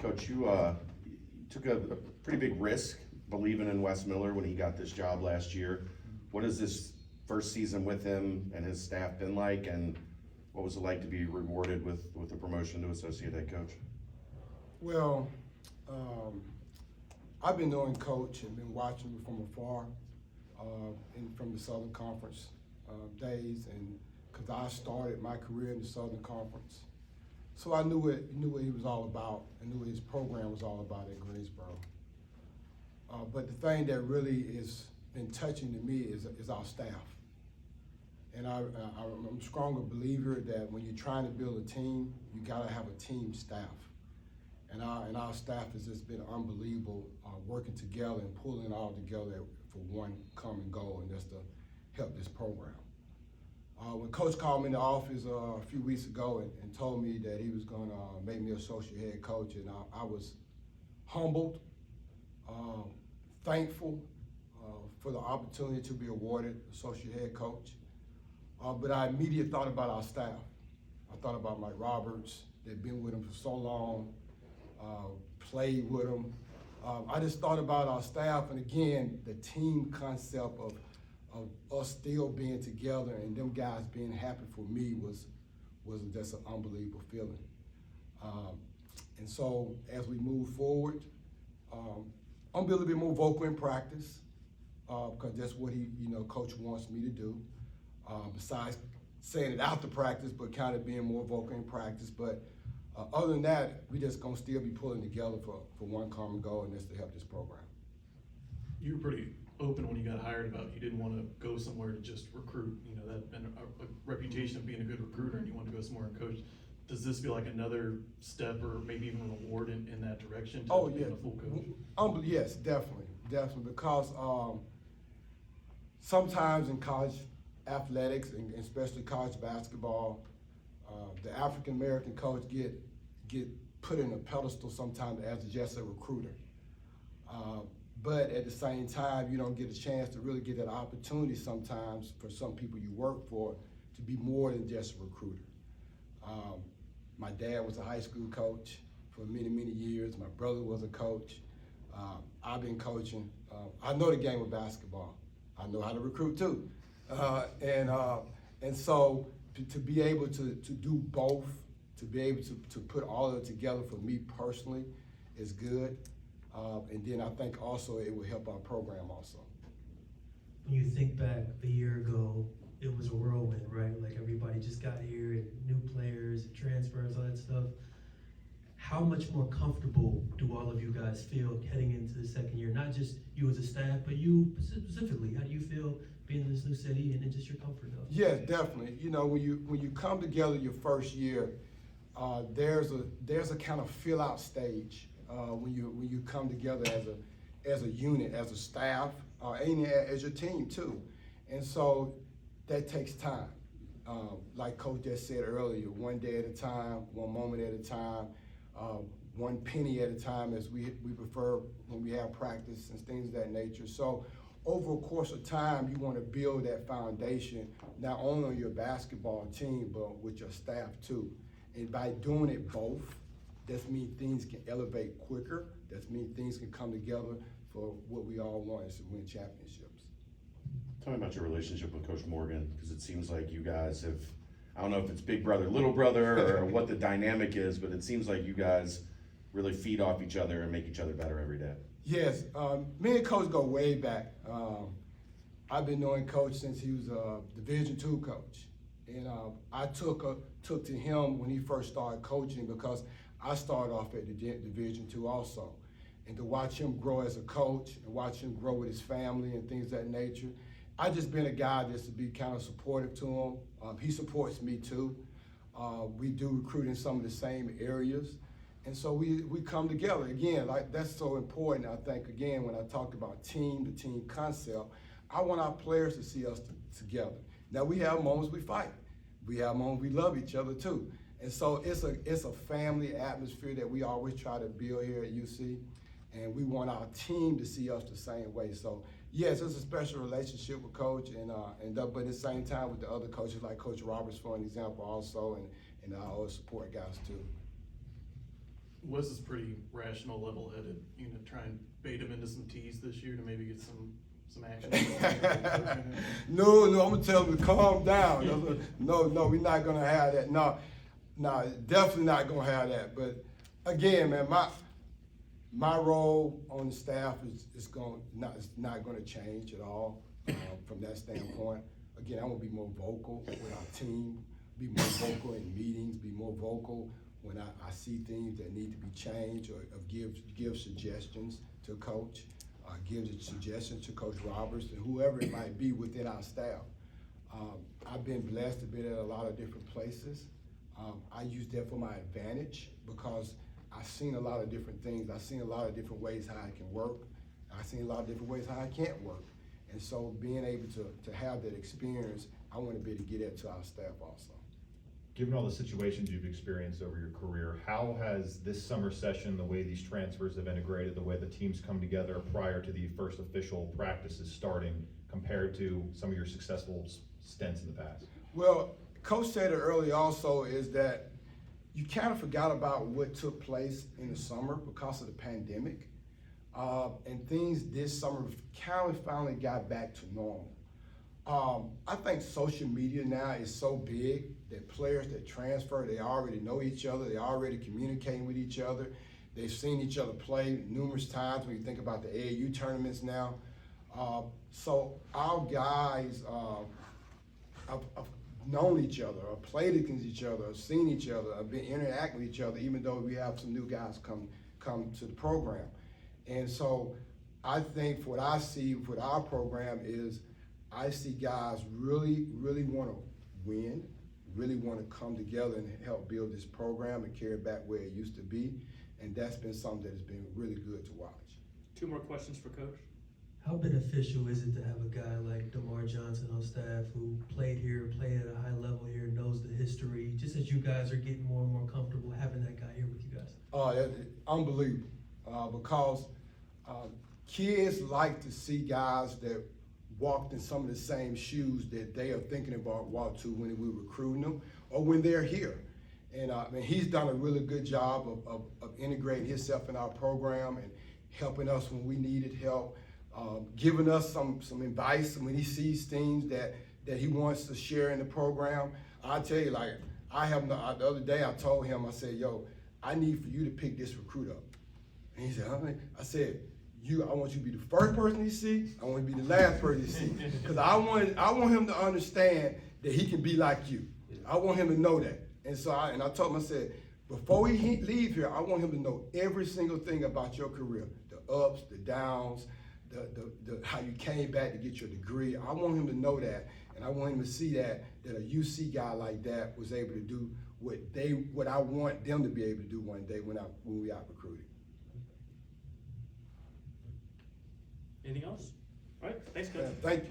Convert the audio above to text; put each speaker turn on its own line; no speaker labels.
Coach, you took a pretty big risk believing in Wes Miller when he got this job last year. What has this first season with him and his staff been like, and what was it like to be rewarded with the promotion to associate head coach?
Well, I've been knowing Coach and been watching him from afar, from the Southern Conference days, and because I started my career in the Southern Conference, so I knew what he was all about. I knew what his program was all about at Greensboro. But the thing that really has been touching to me is our staff. And I'm a stronger believer that when you're trying to build a team, you gotta have a team staff. And our staff has just been unbelievable, working together and pulling it all together for one common goal, and that's to help this program. When Coach called me in the office a few weeks ago and told me that he was gonna make me associate head coach, and I was humbled, thankful for the opportunity to be awarded associate head coach. But I immediately thought about our staff. I thought about Mike Roberts. They've been with him for so long, played with him. I just thought about our staff, and again, the team concept of us still being together and them guys being happy for me was just an unbelievable feeling. And so as we move forward, I'm be a little bit more vocal in practice, because that's what Coach wants me to do. Besides saying it out to practice, but kind of being more vocal in practice. But other than that, we just gonna still be pulling together for one common goal, and that's to help this program.
You were pretty open when you got hired about you didn't want to go somewhere to just recruit. You know, that and a reputation of being a good recruiter, and you want to go somewhere and coach. Does this feel like another step, or maybe even a reward in that direction to being a full coach?
Yes, definitely, because sometimes in college athletics, and especially college basketball, the African American coach get put in a pedestal sometimes as just a recruiter. But at the same time, you don't get a chance to really get that opportunity sometimes for some people you work for to be more than just a recruiter. My dad was a high school coach for many, many years. My brother was a coach. I've been coaching. I know the game of basketball. I know how to recruit too. And so to be able to do both, to be able to put all of it together for me personally is good. And then I think also it will help our program also.
When you think back a year ago, it was a whirlwind, right? Like everybody just got here, and new players, transfers, all that stuff. How much more comfortable do all of you guys feel heading into the second year? Not just you as a staff, but you specifically. How do you feel being in this new city, and then just your comfort level?
Yeah, definitely. You know, when you come together your first year, there's a kind of fill out stage when you come together as a unit, as a staff, and as your team too. And so that takes time. Like Coach just said earlier, one day at a time, one moment at a time, one penny at a time, as we prefer when we have practice and things of that nature. So over a course of time, you want to build that foundation, not only on your basketball team, but with your staff too. And by doing it both, that means things can elevate quicker. That means things can come together for what we all want, is to win championships.
Tell me about your relationship with Coach Morgan, because it seems like you guys have, I don't know if it's big brother, little brother, or what the dynamic is, but it seems like you guys really feed off each other and make each other better every day.
Yes, me and Coach go way back. I've been knowing Coach since he was a Division II coach. And I took to him when he first started coaching, because I started off at the Division II also. And to watch him grow as a coach and watch him grow with his family and things of that nature, I just been a guy just to be kind of supportive to him. He supports me too. We do recruit in some of the same areas. And so we come together. Again, like that's so important, I think, again, when I talk about the team concept, I want our players to see us together. Now we have moments we fight. We have moments we love each other too. And so it's a family atmosphere that we always try to build here at UC. And we want our team to see us the same way. So yes, it's a special relationship with Coach, but at the same time with the other coaches, like Coach Roberts, for an example, also, and our other support guys too.
Wes is pretty rational, level-headed, you know, try and bait him into some teas this year to maybe get some action.
No, I'm gonna tell him to calm down. No, we're not gonna have that. No, definitely not gonna have that. But again, man, my role on the staff is not gonna change at all from that standpoint. Again, I want to be more vocal with our team, be more vocal in meetings, be more vocal when I see things that need to be changed, or give suggestions to coach, give suggestions to Coach Roberts and whoever it might be within our staff. I've been blessed to be at a lot of different places. I use that for my advantage because I've seen a lot of different things. I've seen a lot of different ways how it can work. I've seen a lot of different ways how it can't work. And so being able to have that experience, I want to be able to get that to our staff also.
Given all the situations you've experienced over your career, how has this summer session, the way these transfers have integrated, the way the teams come together prior to the first official practices starting, compared to some of your successful stints in the past?
Well, Coach said it early also, is that you kind of forgot about what took place in the summer because of the pandemic. And things this summer kind of finally got back to normal. I think social media now is so big that players that transfer, they already know each other, they're already communicating with each other. They've seen each other play numerous times when you think about the AAU tournaments now. So our guys have known each other, or played against each other, or seen each other, or been interacting with each other, even though we have some new guys come to the program. And so I think what I see with our program is I see guys really want to win, really want to come together and help build this program and carry it back where it used to be. And that's been something that has been really good to watch.
2 more questions for Coach.
How beneficial is it to have a guy like Demar Johnson on staff who played here, played at a high level here, knows the history, just as you guys are getting more and more comfortable having that guy here with you guys?
Unbelievable, because kids like to see guys that walked in some of the same shoes that they are thinking about walk to when we're recruiting them or when they're here. And he's done a really good job of integrating himself in our program and helping us when we needed help, giving us some advice when he sees things that he wants to share in the program. I tell you, like, the other day I told him, I said, yo, I need for you to pick this recruit up. And he said, I said, I want you to be the first person he see, I want you to be the last person he see. Because I want him to understand that he can be like you. I want him to know that. And so I told him, I said, before he leave here, I want him to know every single thing about your career, the ups, the downs, the how you came back to get your degree. I want him to know that, and I want him to see that a UC guy like that was able to do what I want them to be able to do one day when we out recruiting.
Anything else? All right, thanks, Coach.
Thank you.